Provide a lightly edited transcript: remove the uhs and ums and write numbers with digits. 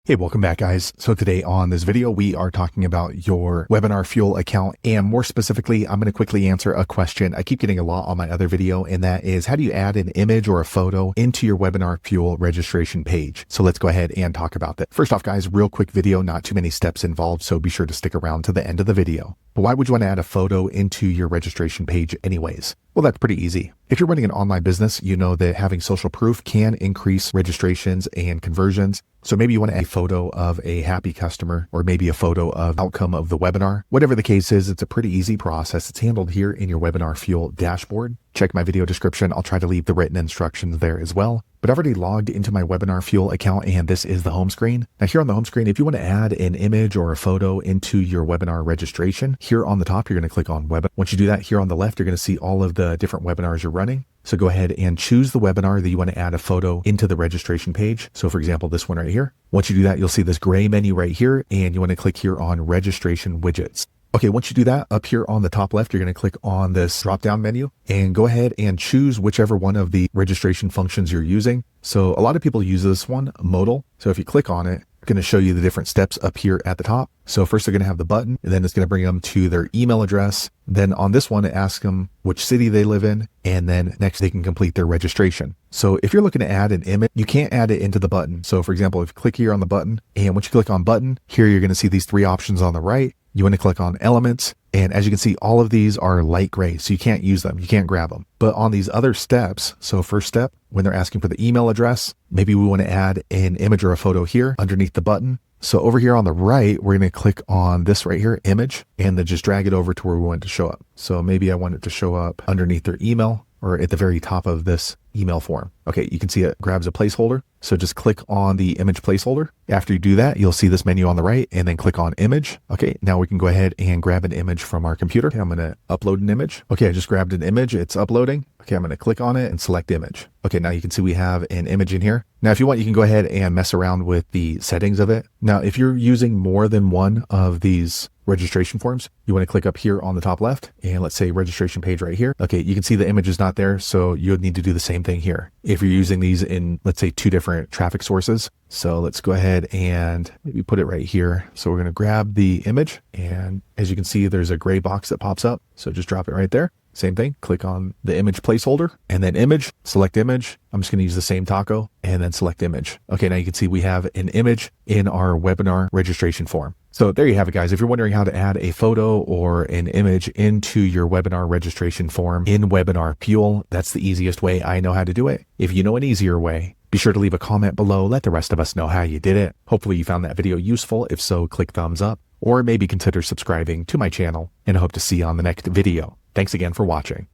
Hey, welcome back, guys. So today on this video, we are talking about your WebinarFuel account, and more specifically, I'm going to quickly answer a question I keep getting a lot on my other video, and that is, how do you add an image or a photo into your WebinarFuel registration page? So let's go ahead and talk about that. First off, guys, real quick video, not too many steps involved, so be sure to stick around to the end of the video. But why would you want to add a photo into your registration page anyways? Well, that's pretty easy. If you're running an online business, you know that having social proof can increase registrations and conversions. So maybe you want to add a photo of a happy customer, or maybe a photo of outcome of the webinar. Whatever the case is, it's a pretty easy process. It's handled here in your WebinarFuel dashboard. Check my video description. I'll try to leave the written instructions there as well. But I've already logged into my WebinarFuel account, and this is the home screen. Now here on the home screen, if you want to add an image or a photo into your webinar registration, here on the top, you're going to click on webinar. Once you do that, here on the left, you're going to see all of the different webinars you're running. So go ahead and choose the webinar that you want to add a photo into the registration page. So for example, this one right here. Once you do that, you'll see this gray menu right here, and you want to click here on registration widgets. Okay, once you do that, up here on the top left, you're going to click on this drop-down menu and go ahead and choose whichever one of the registration functions you're using. So a lot of people use this one, modal. So if you click on it, it's going to show you the different steps up here at the top. So first they're going to have the button, and then it's going to bring them to their email address. Then on this one, it asks them which city they live in, and then next they can complete their registration. So if you're looking to add an image, you can't add it into the button. So for example, if you click here on the button, and once you click on button, here you're going to see these three options on the right. You want to click on elements, and as you can see, all of these are light gray, so you can't use them, you can't grab them. But on these other steps, so first step, when they're asking for the email address, maybe we want to add an image or a photo here underneath the button. So over here on the right, we're going to click on this right here, image, and then just drag it over to where we want it to show up. So maybe I want it to show up underneath their email, or at the very top of this email form. Okay, you can see it grabs a placeholder. So just click on the image placeholder. After you do that, you'll see this menu on the right, and then click on image. Okay, now we can go ahead and grab an image from our computer. Okay, I'm going to upload an image. Okay, I just grabbed an image. It's uploading. Okay, I'm going to click on it and select image. Okay, now you can see we have an image in here. Now, if you want, you can go ahead and mess around with the settings of it. Now, if you're using more than one of these registration forms, you want to click up here on the top left, and let's say registration page right here. Okay, you can see the image is not there, so you would need to do the same thing here. If you're using these in, let's say, two different traffic sources. So let's go ahead and maybe put it right here. So we're going to grab the image, and as you can see, there's a gray box that pops up. So just drop it right there. Same thing, click on the image placeholder, and then image, select image. I'm just going to use the same taco, and then select image. Okay, now you can see we have an image in our webinar registration form. So there you have it, guys. If you're wondering how to add a photo or an image into your webinar registration form in WebinarFuel, that's the easiest way I know how to do it. If you know an easier way, be sure to leave a comment below. Let the rest of us know how you did it. Hopefully you found that video useful. If so, click thumbs up, or maybe consider subscribing to my channel, and I hope to see you on the next video. Thanks again for watching.